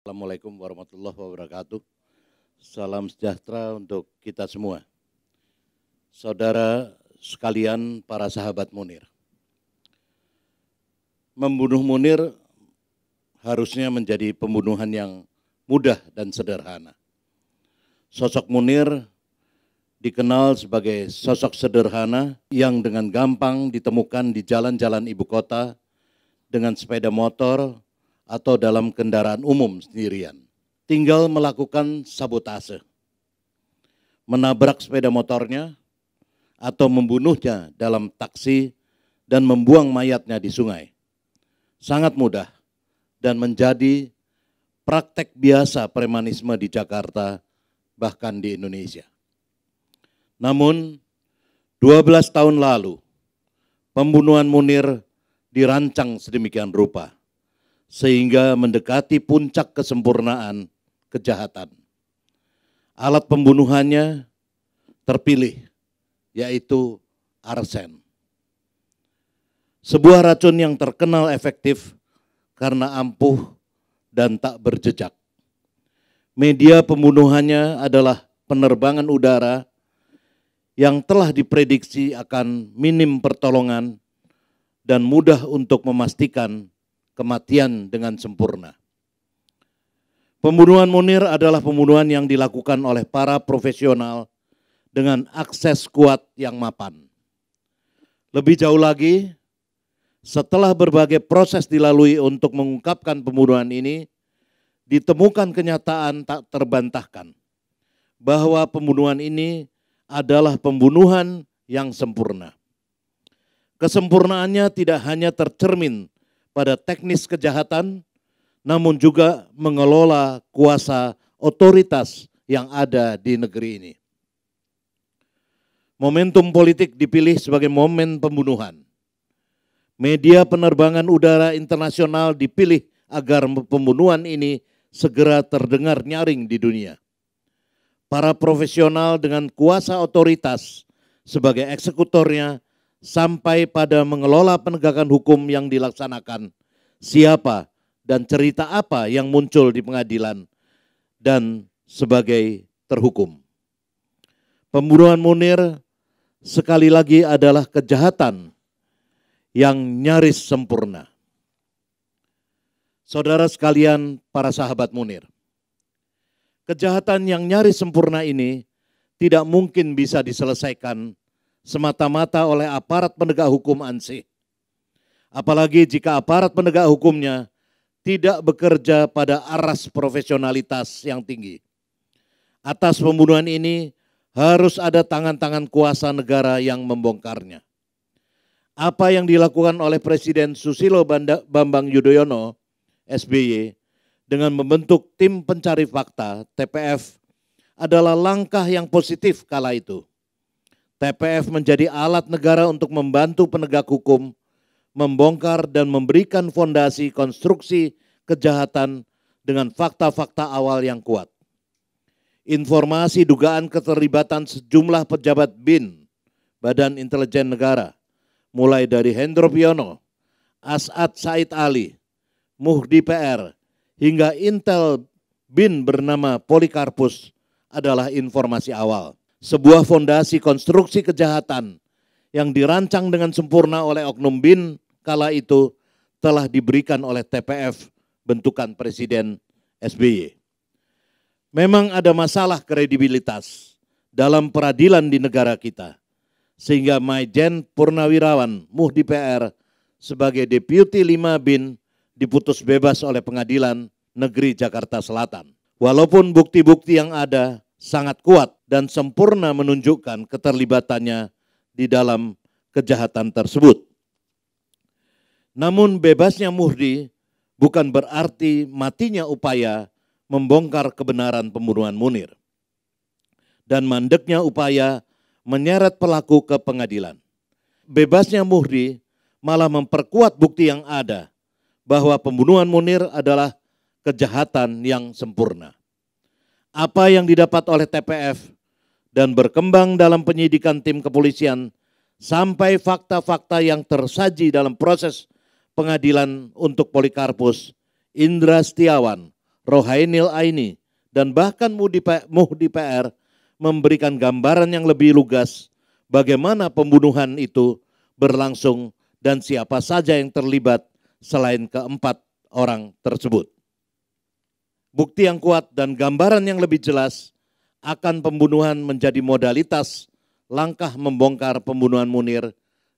Assalamualaikum warahmatullahi wabarakatuh. Salam sejahtera untuk kita semua. Saudara sekalian, para sahabat Munir. Membunuh Munir harusnya menjadi pembunuhan yang mudah dan sederhana. Sosok Munir dikenal sebagai sosok sederhana yang dengan gampang ditemukan di jalan-jalan ibu kota dengan sepeda motor atau dalam kendaraan umum sendirian. Tinggal melakukan sabotase, menabrak sepeda motornya atau membunuhnya dalam taksi dan membuang mayatnya di sungai. Sangat mudah dan menjadi praktek biasa premanisme di Jakarta, bahkan di Indonesia. Namun 12 tahun lalu pembunuhan Munir dirancang sedemikian rupa sehingga mendekati puncak kesempurnaan kejahatan. Alat pembunuhannya terpilih, yaitu arsen. Sebuah racun yang terkenal efektif karena ampuh dan tak berjejak. Media pembunuhannya adalah penerbangan udara yang telah diprediksi akan minim pertolongan dan mudah untuk memastikan kematian dengan sempurna. Pembunuhan Munir adalah pembunuhan yang dilakukan oleh para profesional dengan akses kuat yang mapan. Lebih jauh lagi, setelah berbagai proses dilalui untuk mengungkapkan pembunuhan ini, ditemukan kenyataan tak terbantahkan bahwa pembunuhan ini adalah pembunuhan yang sempurna. Kesempurnaannya tidak hanya tercermin pada teknis kejahatan, namun juga mengelola kuasa otoritas yang ada di negeri ini. Momentum politik dipilih sebagai momen pembunuhan. Media penerbangan udara internasional dipilih agar pembunuhan ini segera terdengar nyaring di dunia. Para profesional dengan kuasa otoritas sebagai eksekutornya sampai pada mengelola penegakan hukum yang dilaksanakan, siapa dan cerita apa yang muncul di pengadilan dan sebagai terhukum. Pembunuhan Munir sekali lagi adalah kejahatan yang nyaris sempurna. Saudara sekalian, para sahabat Munir, kejahatan yang nyaris sempurna ini tidak mungkin bisa diselesaikan semata-mata oleh aparat penegak hukum ansih. Apalagi jika aparat penegak hukumnya tidak bekerja pada aras profesionalitas yang tinggi. Atas pembunuhan ini harus ada tangan-tangan kuasa negara yang membongkarnya. Apa yang dilakukan oleh Presiden Susilo Bambang Yudhoyono, SBY, dengan membentuk tim pencari fakta, TPF, adalah langkah yang positif kala itu. TPF menjadi alat negara untuk membantu penegak hukum, membongkar dan memberikan fondasi konstruksi kejahatan dengan fakta-fakta awal yang kuat. Informasi dugaan keterlibatan sejumlah pejabat BIN, Badan Intelijen Negara, mulai dari Hendro Priyono, As'ad Said Ali, Muhdi PR, hingga Intel BIN bernama Polikarpus adalah informasi awal. Sebuah fondasi konstruksi kejahatan yang dirancang dengan sempurna oleh oknum BIN kala itu telah diberikan oleh TPF bentukan Presiden SBY. Memang ada masalah kredibilitas dalam peradilan di negara kita, sehingga Maijen Purnawirawan Muhdi PR sebagai Deputi 5 BIN diputus bebas oleh Pengadilan Negeri Jakarta Selatan. Walaupun bukti-bukti yang ada sangat kuat dan sempurna menunjukkan keterlibatannya di dalam kejahatan tersebut. Namun bebasnya Muhdi bukan berarti matinya upaya membongkar kebenaran pembunuhan Munir dan mandeknya upaya menyeret pelaku ke pengadilan. Bebasnya Muhdi malah memperkuat bukti yang ada bahwa pembunuhan Munir adalah kejahatan yang sempurna. Apa yang didapat oleh TPF dan berkembang dalam penyidikan tim kepolisian sampai fakta-fakta yang tersaji dalam proses pengadilan untuk Polikarpus, Indra Setiawan, Rohainil Aini, dan bahkan Muhdi PR memberikan gambaran yang lebih lugas bagaimana pembunuhan itu berlangsung dan siapa saja yang terlibat selain keempat orang tersebut. Bukti yang kuat dan gambaran yang lebih jelas akan pembunuhan menjadi modalitas langkah membongkar pembunuhan Munir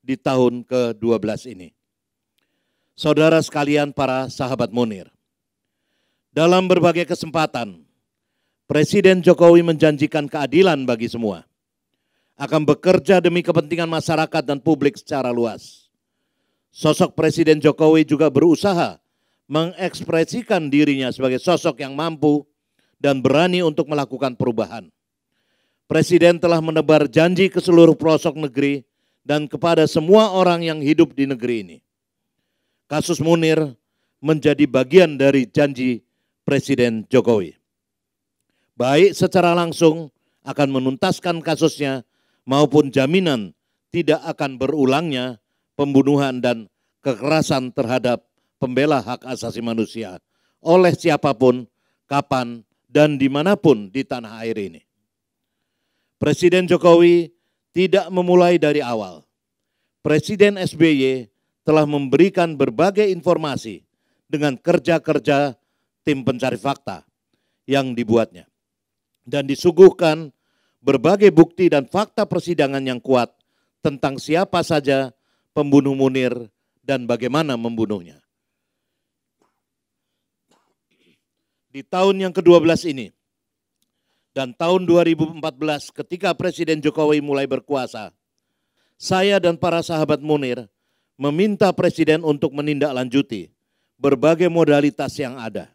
di tahun ke-12 ini. Saudara sekalian, para sahabat Munir, dalam berbagai kesempatan, Presiden Jokowi menjanjikan keadilan bagi semua, akan bekerja demi kepentingan masyarakat dan publik secara luas. Sosok Presiden Jokowi juga berusaha mengekspresikan dirinya sebagai sosok yang mampu dan berani untuk melakukan perubahan. Presiden telah menebar janji ke seluruh pelosok negeri dan kepada semua orang yang hidup di negeri ini. Kasus Munir menjadi bagian dari janji Presiden Jokowi. Baik secara langsung akan menuntaskan kasusnya maupun jaminan tidak akan berulangnya pembunuhan dan kekerasan terhadap pembela hak asasi manusia oleh siapapun, kapan, dan dimanapun di tanah air ini. Presiden Jokowi tidak memulai dari awal. Presiden SBY telah memberikan berbagai informasi dengan kerja-kerja tim pencari fakta yang dibuatnya. Dan disuguhkan berbagai bukti dan fakta persidangan yang kuat tentang siapa saja pembunuh Munir dan bagaimana membunuhnya. Di tahun yang ke-12 ini, dan tahun 2014 ketika Presiden Jokowi mulai berkuasa, saya dan para sahabat Munir meminta Presiden untuk menindaklanjuti berbagai modalitas yang ada.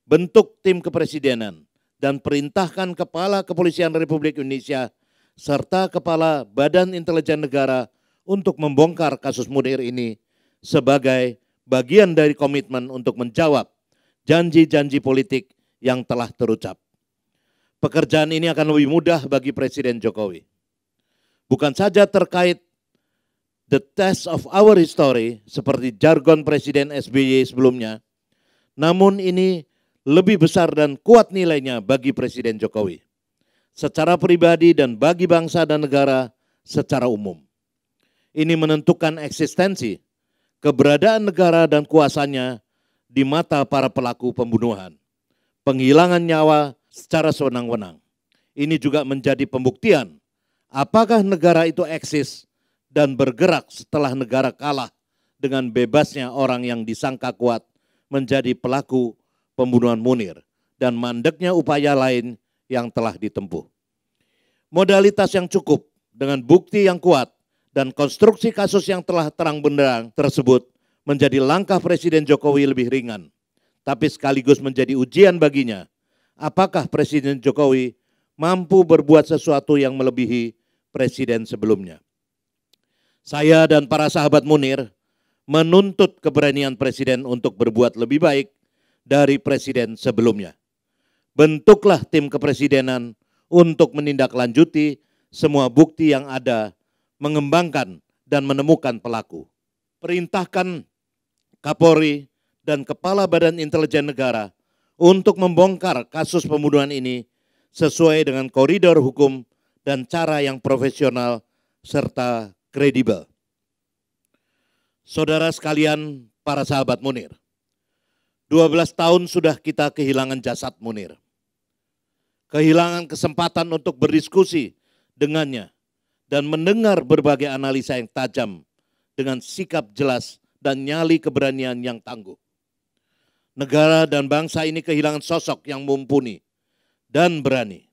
Bentuk tim kepresidenan dan perintahkan Kepala Kepolisian Republik Indonesia serta Kepala Badan Intelijen Negara untuk membongkar kasus Munir ini sebagai bagian dari komitmen untuk menjawab janji-janji politik yang telah terucap. Pekerjaan ini akan lebih mudah bagi Presiden Jokowi. Bukan saja terkait the test of our history seperti jargon Presiden SBY sebelumnya, namun ini lebih besar dan kuat nilainya bagi Presiden Jokowi secara pribadi dan bagi bangsa dan negara secara umum. Ini menentukan eksistensi, keberadaan negara dan kuasanya di mata para pelaku pembunuhan, penghilangan nyawa secara sewenang-wenang. Ini juga menjadi pembuktian apakah negara itu eksis dan bergerak setelah negara kalah dengan bebasnya orang yang disangka kuat menjadi pelaku pembunuhan Munir dan mandeknya upaya lain yang telah ditempuh. Modalitas yang cukup dengan bukti yang kuat dan konstruksi kasus yang telah terang benderang tersebut menjadi langkah Presiden Jokowi lebih ringan, tapi sekaligus menjadi ujian baginya. Apakah Presiden Jokowi mampu berbuat sesuatu yang melebihi presiden sebelumnya? Saya dan para sahabat Munir menuntut keberanian Presiden untuk berbuat lebih baik dari presiden sebelumnya. Bentuklah tim kepresidenan untuk menindaklanjuti semua bukti yang ada, mengembangkan dan menemukan pelaku. Perintahkan Kapolri dan Kepala Badan Intelijen Negara untuk membongkar kasus pembunuhan ini sesuai dengan koridor hukum dan cara yang profesional serta kredibel. Saudara sekalian, para sahabat Munir, 12 tahun sudah kita kehilangan jasad Munir. Kehilangan kesempatan untuk berdiskusi dengannya dan mendengar berbagai analisa yang tajam dengan sikap jelas dan nyali keberanian yang tangguh. Negara dan bangsa ini kehilangan sosok yang mumpuni dan berani.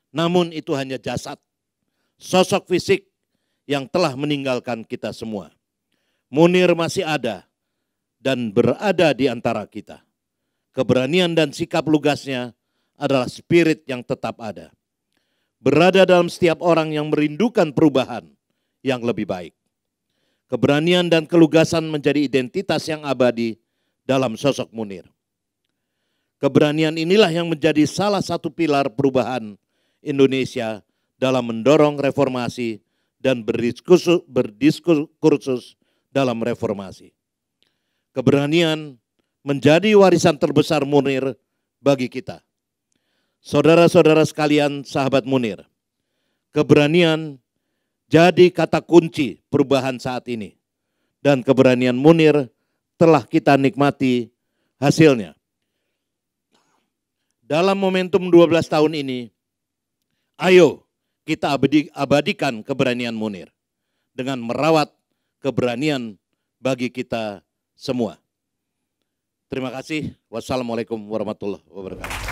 Namun itu hanya jasad, sosok fisik yang telah meninggalkan kita semua. Munir masih ada dan berada di antara kita. Keberanian dan sikap lugasnya adalah spirit yang tetap ada. Berada dalam setiap orang yang merindukan perubahan yang lebih baik. Keberanian dan kelugasan menjadi identitas yang abadi dalam sosok Munir. Keberanian inilah yang menjadi salah satu pilar perubahan Indonesia dalam mendorong reformasi dan berdiskursus dalam reformasi. Keberanian menjadi warisan terbesar Munir bagi kita. Saudara-saudara sekalian, sahabat Munir, keberanian jadi kata kunci perubahan saat ini. Dan keberanian Munir telah kita nikmati hasilnya. Dalam momentum 12 tahun ini, ayo kita abadikan keberanian Munir dengan merawat keberanian bagi kita semua. Terima kasih. Wassalamualaikum warahmatullahi wabarakatuh.